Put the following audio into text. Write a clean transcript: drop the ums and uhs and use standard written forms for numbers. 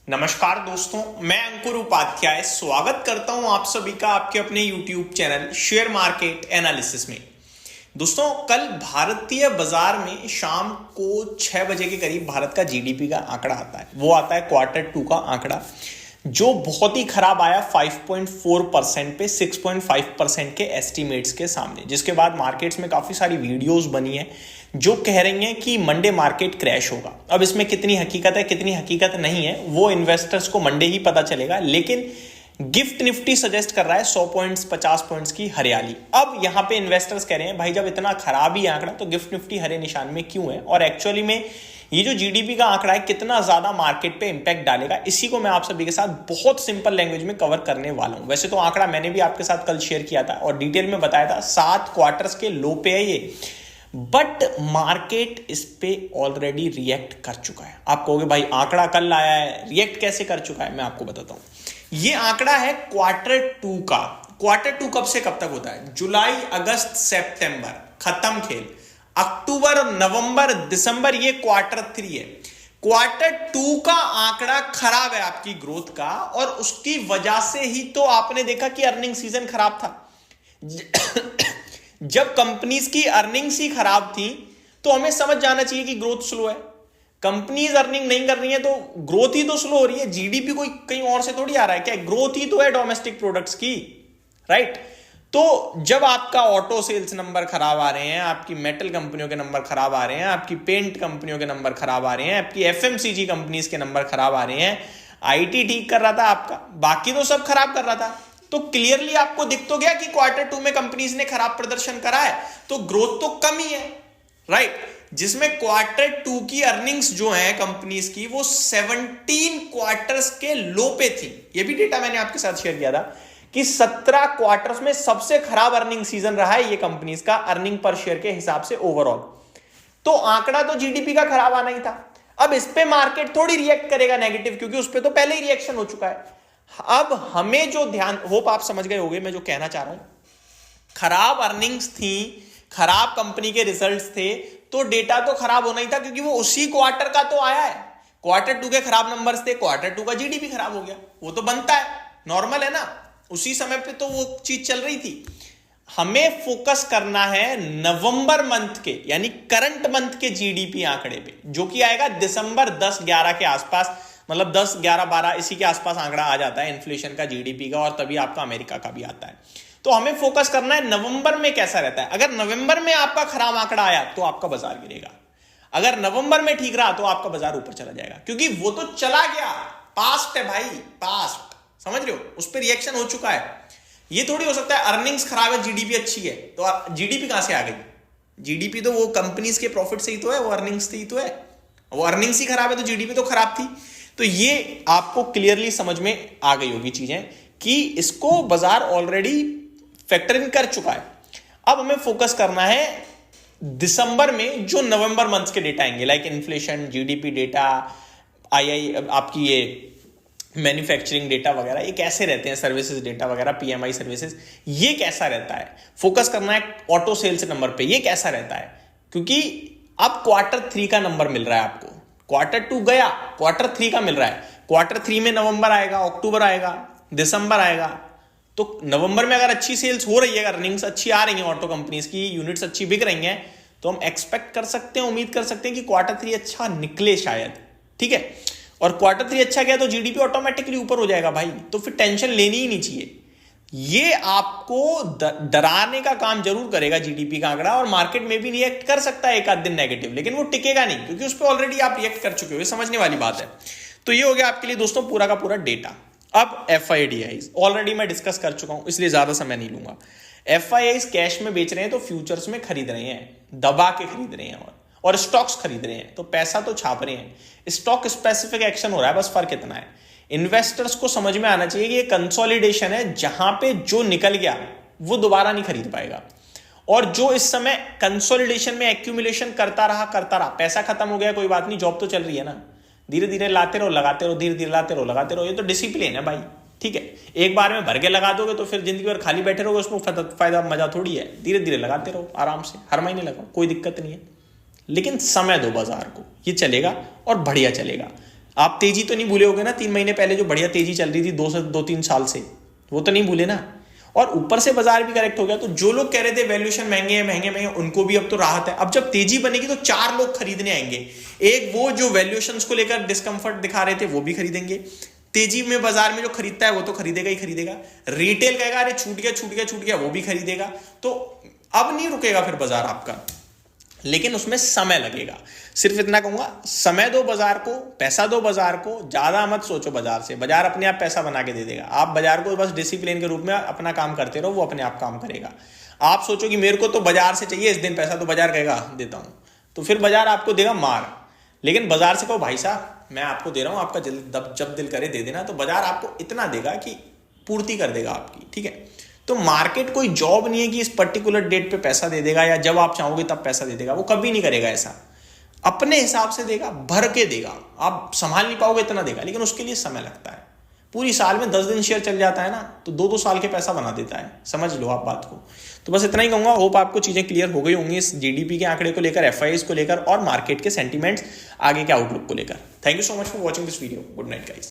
नमस्कार दोस्तों, मैं अंकुर उपाध्याय स्वागत करता हूं आप सभी का आपके अपने YouTube channel share market analysis में। दोस्तों, कल भारतीय बाजार में शाम को 6 बजे के करीब भारत का जीडीपी का आंकड़ा आता है। वो आता है Q2 का आंकड़ा, जो बहुत ही खराब आया 5.4% पे 6.5% के एस्टिमेट्स के सामने, जिसके बाद मार्केट्स में काफी सारी वीडियोस बनी है जो कह रही हैं कि मंडे मार्केट क्रैश होगा। अब इसमें कितनी हकीकत है कितनी हकीकत नहीं है वो इन्वेस्टर्स को मंडे ही पता चलेगा, लेकिन गिफ्ट निफ्टी सजेस्ट कर रहा है 100 पॉइंट्स 50 पॉइंट्स की हरियाली। अब यहां पे इन्वेस्टर्स कह रहे हैं भाई, जब इतना खराब ही आंकड़ा तो गिफ्ट निफ्टी हरे निशान में क्यों है, और एक्चुअली में ये जो जीडीपी का आंकड़ा है कितना ज्यादा मार्केट पे इंपैक्ट डालेगा, इसी को मैं आप सभी के साथ बहुत सिंपल लैंग्वेज में कवर करने वाला हूं। वैसे तो आंकड़ा मैंने भी आपके साथ कल शेयर किया था और डिटेल में बताया था, 7 क्वार्टर्स के लो पे है ये, बट मार्केट इस पे ऑलरेडी रिएक्ट कर चुका है। आप कहोगे भाई आंकड़ा कल आया है, रिएक्ट कैसे कर चुका है, मैं आपको बताता हूं। ये आंकड़ा है Q2 का। Q2 कब से कब तक होता है? जुलाई, अगस्त, सितंबर, खत्म खेल। अक्टूबर, नवंबर, दिसंबर, ये Q3 है। Q2 का आंकड़ा खराब है आपकी ग्रोथ का, और उसकी वजह से ही तो आपने देखा कि अर्निंग सीजन खराब था। जब कंपनीज की अर्निंग्स ही खराब थी तो हमें समझ जाना चाहिए कि ग्रोथ स्लो है। कंपनीज अर्निंग नहीं कर रही है तो ग्रोथ ही तो स्लो हो रही है। जीडीपी कोई कहीं और से थोड़ी आ रहा है, क्या ग्रोथ ही तो है डोमेस्टिक प्रोडक्ट्स की, राइट। तो जब आपका ऑटो सेल्स नंबर खराब आ रहे हैं, आपकी मेटल कंपनियों के नंबर खराब आ रहे हैं, आपकी पेंट कंपनियों के नंबर खराब आ रहे हैं, आपकी एफएमसीजी कंपनीज के नंबर खराब आ रहे हैं, आईटी ठीक कर रहा था आपका, बाकी तो सब खराब कर रहा था, तो क्लियरली आपको दिख तो गया कि Q2 में कंपनीज ने खराब प्रदर्शन करा है, तो ग्रोथ तो कम ही है, राइट। जिसमें Q2 की अर्निंग्स जो है कंपनीज की, वो 17 क्वार्टर्स के लो पे थी। ये भी डेटा मैंने आपके साथ शेयर किया था कि 17 क्वार्टर्स में सबसे खराब अर्निंग सीजन रहा है ये कंपनीज का, अर्निंग पर शेयर के हिसाब से ओवरऑल। तो आंकड़ा तो जीडीपी का खराब आना ही था। अब इस पे मार्केट थोड़ी रिएक्ट करेगा नेगेटिव, क्योंकि उस पे तो पहले ही रिएक्शन हो चुका है। अब हमें जो ध्यान, होप आप समझ गए होंगे मैं जो कहना चाह रहा हूं, खराब अर्निंग्स थी, खराब कंपनी के रिजल्ट्स थे, तो डेटा तो खराब होना ही था, क्योंकि वो उसी क्वार्टर का तो आया है। Q2 के खराब नंबर्स थे, Q2 का जीडीपी खराब हो गया, वो तो बनता है, नॉर्मल है ना, उसी समय पे तो वो चीज चल रही थी। हमें फोकस करना है नवंबर मंथ के, यानी करंट मंथ के जीडीपी आंकड़े पे, जो कि आएगा दिसंबर 10-11 के आसपास, मतलब 10, 11, 12 इसी के आसपास आंकड़ा आ जाता है इन्फ्लेशन का, जीडीपी का, और तभी आपका अमेरिका का भी आता है। तो हमें फोकस करना है नवंबर में कैसा रहता है। अगर नवंबर में आपका खराब आंकड़ा आया तो आपका बाजार गिरेगा, अगर नवंबर में ठीक रहा तो आपका बाजार ऊपर चला जाएगा, क्योंकि वो तो चला गया, पास्ट है भाई, पास्ट, समझ रहे हो, उस पर रिएक्शन हो चुका है। ये थोड़ी हो सकता है अर्निंग्स खराब है जीडीपी अच्छी है, तो जीडीपी कहां से आ गई? जीडीपी तो वो कंपनीज के प्रॉफिट से ही तो है, वो अर्निंग्स से ही तो है, वो अर्निंग्स ही खराब है तो जीडीपी तो खराब थी। तो ये आपको क्लियरली समझ में आ गई होगी चीजें कि इसको बाजार ऑलरेडी फैक्टर इन कर चुका है। अब हमें फोकस करना है दिसंबर में जो नवंबर मंथ के डेटा आएंगे, लाइक इन्फ्लेशन, जीडीपी डेटा, आपकी ये मैन्युफैक्चरिंग डेटा वगैरह, ये कैसे रहते हैं, सर्विसेज डेटा वगैरह, पीएमआई सर्विसेज, ये कैसा रहता है। फोकस करना है ऑटो सेल्स नंबर पे, ये कैसा रहता है, क्योंकि अब Q3 का नंबर मिल रहा है आपको। Q2 गया, Q3 का मिल रहा है। Q3 में नवंबर आएगा, अक्टूबर आएगा, दिसंबर आएगा। तो नवंबर में अगर अच्छी सेल्स हो रही है, अगर अर्निंग्स अच्छी आ रही है, ऑटो कंपनीज की यूनिट्स अच्छी बिक रही हैं, तो हम एक्सपेक्ट कर सकते हैं, उम्मीद कर सकते हैं कि Q3 अच्छा निकले शायद, ठीक है। और Q3 अच्छा गया तो जीडीपी ऑटोमेटिकली ऊपर हो जाएगा भाई, तो फिर टेंशन लेनी ही नहीं चाहिए। ये आपको डराने का काम जरूर करेगा जीडीपी का आंकड़ा, और मार्केट में भी रिएक्ट कर सकता है एक आध दिन नेगेटिव, लेकिन वो टिकेगा नहीं, क्योंकि उस पर ऑलरेडी आप रिएक्ट कर चुके हो, ये समझने वाली बात है। तो ये हो गया आपके लिए दोस्तों पूरा का पूरा डेटा। अब एफआईडीआईज ऑलरेडी मैं डिस्कस कर चुका हूं, इसलिए ज्यादा समय नहीं लूंगा। एफआईआईज कैश में बेच रहे हैं तो फ्यूचर्स में खरीद रहे हैं, दबा के खरीद रहे हैं, और स्टॉक्स खरीद रहे हैं, तो पैसा तो छाप रहे हैं, स्टॉक स्पेसिफिक एक्शन हो रहा है, बस फर्क इतना है। इन्वेस्टर्स को समझ में आना चाहिए कि ये कंसोलिडेशन है, जहां पे जो निकल गया वो दोबारा नहीं खरीद पाएगा, और जो इस समय कंसोलिडेशन में एक्यूमुलेशन करता रहा, पैसा खत्म हो गया, कोई बात नहीं, जॉब तो चल रही है ना, धीरे धीरे लाते रहो, लगाते रहो, धीरे धीरे लाते रहो, लगाते रहो, ये तो डिसिप्लिन है भाई, ठीक है। एक बार में भर के लगा दोगे तो फिर जिंदगी भर खाली बैठे रहोगे, उसमें फायदा मजा थोड़ी है। धीरे धीरे लगाते रहो, आराम से, हर महीने लगाओ, कोई दिक्कत नहीं है, लेकिन समय दो बाजार को, ये चलेगा और बढ़िया चलेगा। आप तेजी तो नहीं भूले होगे ना 3 महीने पहले जो बढ़िया तेजी चल रही थी 2 3 साल से, वो तो नहीं भूले ना। और ऊपर से बाजार भी करेक्ट हो गया, तो जो लोग कह रहे थे वैल्यूएशन महंगे हैं महंगे महंगे, उनको भी अब तो राहत है। अब जब तेजी बनेगी तो 4 लोग खरीदने आएंगे। एक वो जो वैल्यूएशंस को लेकर डिस्कंफर्ट दिखा रहे थे वो भी खरीदेंगे, तेजी में बाजार में जो खरीदता है वो तो खरीदेगा ही खरीदेगा। रिटेल कहेगा अरे छूट गया छूट गया छूट गया, वो भी खरीदेगा। तो अब नहीं रुकेगा फिर बाजार आपका, लेकिन उसमें समय लगेगा। सिर्फ इतना कहूंगा, समय दो बाजार को, पैसा दो बाजार को, ज्यादा मत सोचो बाजार से। बाजार अपने आप पैसा बना के दे देगा। आप बाजार को बस डिसिप्लिन के रूप में अपना काम करते रहो, वो अपने आप काम करेगा। आप सोचो कि मेरे को तो बाजार से चाहिए इस दिन पैसा, तो बाजार कहेगा देता हूं, तो फिर बाजार आपको देगा मार। लेकिन बाजार से कहो भाई साहब मैं आपको दे रहा हूं, आपका जब दिल करे दे देना, तो बाजार आपको इतना देगा कि पूर्ति कर देगा आपकी, ठीक है। तो मार्केट कोई जॉब नहीं है कि इस पर्टिकुलर डेट पे पैसा दे देगा या जब आप चाहोगे तब पैसा दे देगा, वो कभी नहीं करेगा ऐसा। अपने हिसाब से देगा, भर के देगा, आप संभाल नहीं पाओगे इतना देगा, लेकिन उसके लिए समय लगता है। पूरी साल में 10 दिन शेयर चल जाता है ना, तो 2-2 साल के पैसा बना देता है, समझ लो आप बात को। तो बस इतना ही कहूंगा, होप आपको चीजें क्लियर हो गई होंगी इस जीडीपी के आंकड़े को लेकर, एफआईआईज को लेकर और मार्केट के सेंटीमेंट्स आगे के आउटलुक को लेकर। Thank you so much for watching this video. Good night guys.